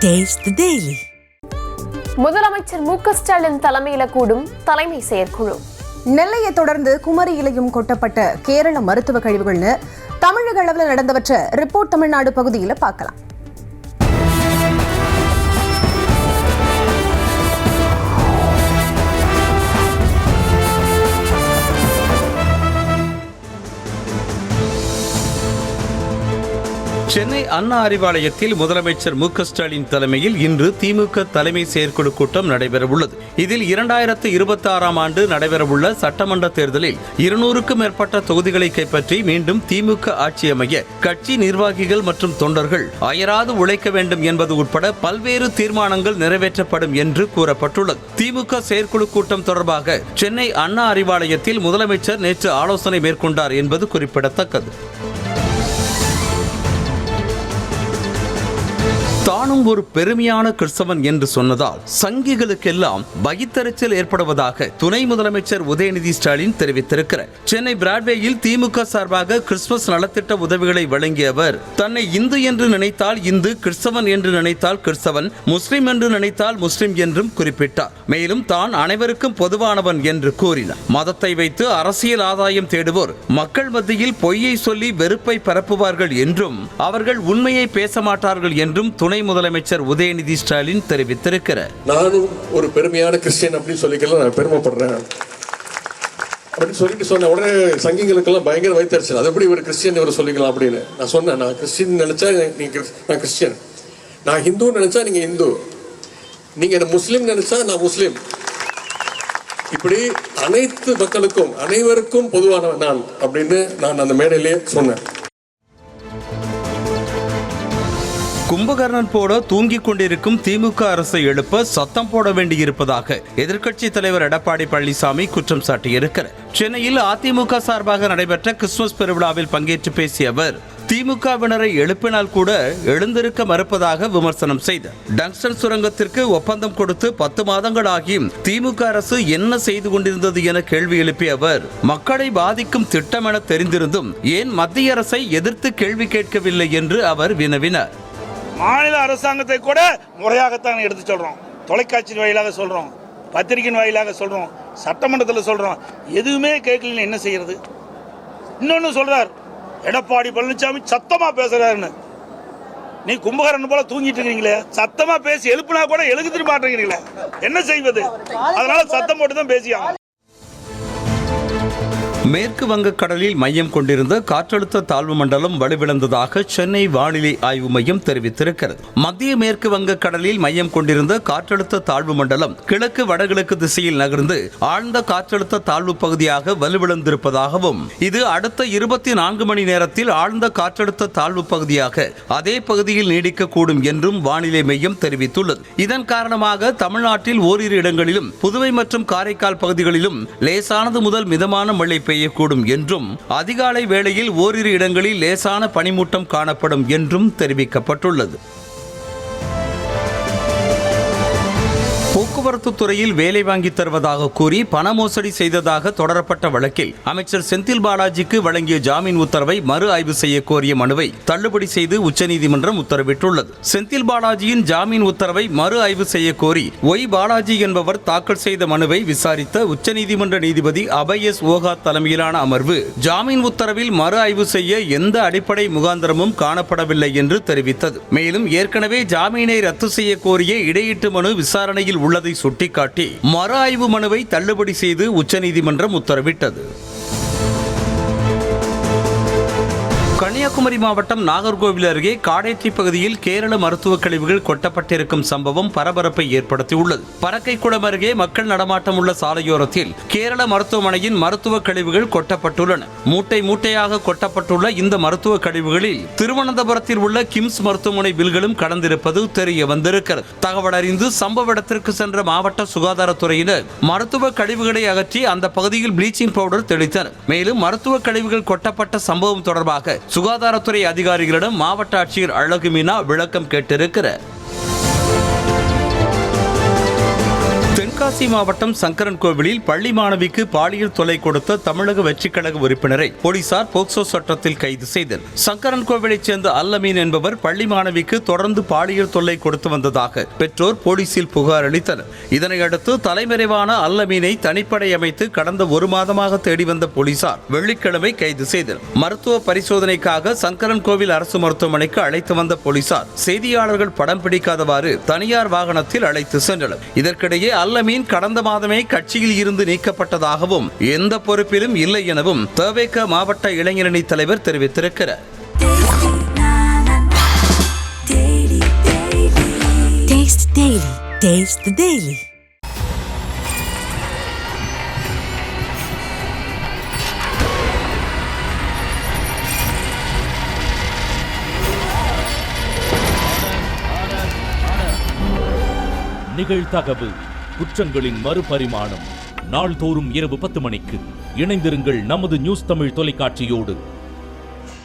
Taste the Daily. முதலமைச்சர் மு.க.ஸ்டாலின் தலைமையில் கூடும் தலைமை செயற்குழு. நெல்லையை தொடர்ந்து குமரியிலையும் கொட்டப்பட்ட கேரள மருத்துவ கழிவுகள்னு தமிழக அளவில் நடந்தவற்றை ரிப்போர்ட் தமிழ்நாடு பகுதியில் பார்க்கலாம். சென்னை அண்ணா அறிவாலயத்தில் முதலமைச்சர் மு.க.ஸ்டாலின் தலைமையில் இன்று திமுக தலைமை செயற்குழு கூட்டம் நடைபெறவுள்ளது. இதில் 2026ஆம் ஆண்டு நடைபெறவுள்ள சட்டமன்ற தேர்தலில் 200க்கும் மேற்பட்ட தொகுதிகளை கைப்பற்றி மீண்டும் திமுக ஆட்சி அமைய கட்சி நிர்வாகிகள் மற்றும் தொண்டர்கள் அயராது உழைக்க வேண்டும் என்பது உட்பட பல்வேறு தீர்மானங்கள் நிறைவேற்றப்படும் என்று கூறப்பட்டுள்ளது. திமுக செயற்குழு கூட்டம் தொடர்பாக சென்னை அண்ணா அறிவாலயத்தில் முதலமைச்சர் நேற்று ஆலோசனை மேற்கொண்டார் என்பது குறிப்பிடத்தக்கது. தானும் ஒரு பெருமையான கிறிஸ்தவன் என்று சொன்னதால் சங்கிகளுக்கெல்லாம் பயத்தறிச்சல் ஏற்படுவதாக துணை முதலமைச்சர் உதயநிதி ஸ்டாலின் தெரிவித்திருக்கிறார். சென்னை பிராட்வேயில் திமுக சார்பாக கிறிஸ்துமஸ் நலத்திட்ட உதவிகளை வழங்கிய அவர் தன்னை இந்து என்று நினைத்தால் இந்து, கிறிஸ்தவன் என்று நினைத்தால் கிறிஸ்தவன், முஸ்லிம் என்று நினைத்தால் முஸ்லிம் என்றும் குறிப்பிட்டார். மேலும் தான் அனைவருக்கும் பொதுவானவன் என்று கூறினார். மதத்தை வைத்து அரசியல் ஆதாயம் தேடுவோர் மக்கள் மத்தியில் பொய்யை சொல்லி வெறுப்பை பரப்புவார்கள் என்றும் அவர்கள் உண்மையை பேச மாட்டார்கள் என்றும் துணை முதலமைச்சர் உதயநிதி ஸ்டாலின் தெரிவித்திருக்கிறார். நானும் ஒரு பெருமையான கிறிஸ்டியன் அப்படின்னு சொல்லிக்கலாம், நான் பெருமைப்படுறேன் அப்படின்னு சொல்லிட்டு சொன்ன உடனே சங்கிகளுக்கெல்லாம் பயங்கர வைத்தறிச்சல். அது எப்படி ஒரு கிறிஸ்டியன் இவர் சொல்லிக்கலாம் அப்படின்னு நான் சொன்னேன். நான் கிறிஸ்டின் நினைச்சா நான் கிறிஸ்டியன், நான் ஹிந்து நினைச்சா நீங்க இந்து, நீங்க முஸ்லீம் நினைச்சா நான் முஸ்லீம், இப்படி அனைத்து மக்களுக்கும் அனைவருக்கும் பொதுவானவன் நான் அப்படின்னு நான் அந்த மேடையிலே சொன்னேன். கும்பகர்ணன் போட தூங்கிக் கொண்டிருக்கும் திமுக அரசை எழுப்ப சத்தம் போட வேண்டியிருப்பதாக எதிர்க்கட்சி தலைவர் எடப்பாடி பழனிசாமி குற்றம் சாட்டியிருக்கிறார். சென்னையில் அதிமுக சார்பாக நடைபெற்ற கிறிஸ்துமஸ் பெருவிழாவில் பங்கேற்று பேசிய அவர் திமுகவினரை எழுப்பினால் கூட எழுந்திருக்க மறுப்பதாக விமர்சனம் செய்தார். டங்ஸ்டன் சுரங்கத்திற்கு ஒப்பந்தம் கொடுத்து 10 மாதங்கள் ஆகியும் திமுக அரசு என்ன செய்து கொண்டிருந்தது என கேள்வி எழுப்பிய அவர் மக்களை பாதிக்கும் திட்டம் என தெரிந்திருந்தும் ஏன் மத்திய அரசை எதிர்த்து கேள்வி கேட்கவில்லை என்று அவர் வினவினார். மாநில அரசாங்கத்தை கூட முறையாகத்தான் எடுத்து சொல்றோம், தொலைக்காட்சி வாயிலாக சொல்றோம், பத்திரிகையின் வாயிலாக சொல்றோம், சட்டமன்றத்தில் சொல்றோம், எதுவுமே கேட்கல. என்ன செய்யறது? இன்னொன்னு சொல்றார் எடப்பாடி பழனிசாமி சத்தமா பேசுறாருன்னு. நீ கும்பகரன் போல தூங்கிட்டு இருக்கீங்களே, சத்தமா பேசி எழுப்புனா கூட எழுதிட்டு மாட்டேங்கிறீங்களே, என்ன செய்வது? அதனால சத்தம் போட்டு தான் பேசியாங்க. மேற்கு வங்கக்கடலில் மையம் கொண்டிருந்த காற்றழுத்த தாழ்வு மண்டலம் வலுவிழந்ததாக சென்னை வானிலை ஆய்வு மையம் தெரிவித்திருக்கிறது. மத்திய மேற்கு வங்கக்கடலில் மையம் கொண்டிருந்த காற்றழுத்த தாழ்வு மண்டலம் கிழக்கு வடகிழக்கு திசையில் நகர்ந்து ஆழ்ந்த காற்றழுத்த தாழ்வு பகுதியாக வலுவிழந்திருப்பதாகவும் இது அடுத்த 24 மணி நேரத்தில் ஆழ்ந்த காற்றழுத்த தாழ்வு பகுதியாக அதே பகுதியில் நீடிக்கக்கூடும் என்றும் வானிலை மையம் தெரிவித்துள்ளது. இதன் காரணமாக தமிழ்நாட்டில் ஓரிரு இடங்களிலும் புதுவை மற்றும் காரைக்கால் பகுதிகளிலும் லேசானது முதல் மிதமான மழை பெய்யக்கூடும் என்றும் அதிகாலை வேளையில் ஓரிரு இடங்களில் லேசான பனிமூட்டம் காணப்படும் என்றும் தெரிவிக்கப்பட்டுள்ளது. போக்குவரத்து துறையில் வேலை வாங்கி தருவதாக கூறி பண மோசடி செய்ததாக தொடரப்பட்ட வழக்கில் அமைச்சர் செந்தில் பாலாஜிக்கு வழங்கிய ஜாமீன் உத்தரவை மறு ஆய்வு செய்ய கோரிய மனுவை தள்ளுபடி செய்து உச்சநீதிமன்றம் உத்தரவிட்டுள்ளது. செந்தில் பாலாஜியின் ஜாமீன் உத்தரவை மறு ஆய்வு செய்ய கோரி ஒய் பாலாஜி என்பவர் தாக்கல் செய்த மனுவை விசாரித்த உச்சநீதிமன்ற நீதிபதி அபய் எஸ் ஓகா தலைமையிலான அமர்வு ஜாமீன் உத்தரவில் மறு ஆய்வு செய்ய எந்த அடிப்படை முகாந்திரமும் காணப்படவில்லை என்று தெரிவித்தது. மேலும் ஏற்கனவே ஜாமீனை ரத்து செய்ய கோரிய இடையீட்டு மனு விசாரணையில் உள்ளதை சுட்டிக்காட்டி மறு ஆய்வு மனுவை தள்ளுபடி செய்து உச்சநீதிமன்றம் உத்தரவிட்டது. கன்னியாகுமரி மாவட்டம் நாகர்கோவில் அருகே காடேற்றி பகுதியில் கேரள மருத்துவ கழிவுகள் கொட்டப்பட்டிருக்கும் சம்பவம் பரபரப்பை ஏற்படுத்தியுள்ளது. பறக்கைக்குளம் அருகே மக்கள் நடமாட்டம் உள்ள சாலையோரத்தில் கேரள மருத்துவமனையின் மருத்துவ கழிவுகள் கொட்டப்பட்டுள்ளன. மூட்டை மூட்டையாக கொட்டப்பட்டுள்ள இந்த மருத்துவ கழிவுகளில் திருவனந்தபுரத்தில் உள்ள கிம்ஸ் மருத்துவமனை பில்களும் கலந்திருப்பது தெரிய வந்திருக்கிறது. தகவல் அறிந்து சம்பவ இடத்திற்கு சென்ற மாவட்ட சுகாதாரத்துறையினர் மருத்துவ கழிவுகளை அகற்றி அந்த பகுதியில் ப்ளீச்சிங் பவுடர் தெளித்தனர். மேலும் மருத்துவ கழிவுகள் கொட்டப்பட்ட சம்பவம் தொடர்பாக சுகாதாரத்துறை அதிகாரிகளிடம் மாவட்ட ஆட்சியர் அழகு மீனா விளக்கம் கேட்டிருக்கிறார். தென்காசி மாவட்டம் சங்கரன்கோவிலில் பள்ளி மாணவிக்கு பாலியல் தொல்லை கொடுத்த தமிழக வெற்றிக் கழக உறுப்பினரை போலீசார் போக்சோ சட்டத்தில் கைது செய்தனர். சங்கரன்கோவிலைச் சேர்ந்த அல்லமீன் என்பவர் பள்ளி மாணவிக்கு தொடர்ந்து பாலியல் தொல்லை கொடுத்து வந்ததாக பெற்றோர் போலீசில் புகார் அளித்தனர். இதனையடுத்து தலைமறைவான அல்லமீனை தனிப்படை அமைத்து கடந்த ஒரு மாதமாக தேடி வந்த போலீசார் வெள்ளிக்கிழமை கைது செய்தனர். மருத்துவ பரிசோதனைக்காக சங்கரன்கோவில் அரசு மருத்துவமனைக்கு அழைத்து வந்த போலீசார் செய்தியாளர்கள் படம் பிடிக்காதவாறு தனியார் வாகனத்தில் அழைத்து சென்றனர். இதற்கிடையே அல்லமீன் கடந்த மாதமே கட்சியில் இருந்து நீக்கப்பட்டதாகவும் எந்த பொறுப்பிலும் இல்லை எனவும் தவேக மாவட்ட இளைஞரணி தலைவர் தெரிவித்திருக்கிறார். நிகழ்தகவு குற்றங்களின் மறுபரிமாணம் நாள்தோறும் இரவு 10 மணிக்கு இணைந்திருங்கள் நமது நியூஸ் தமிழ் தொலைக்காட்சியோடு.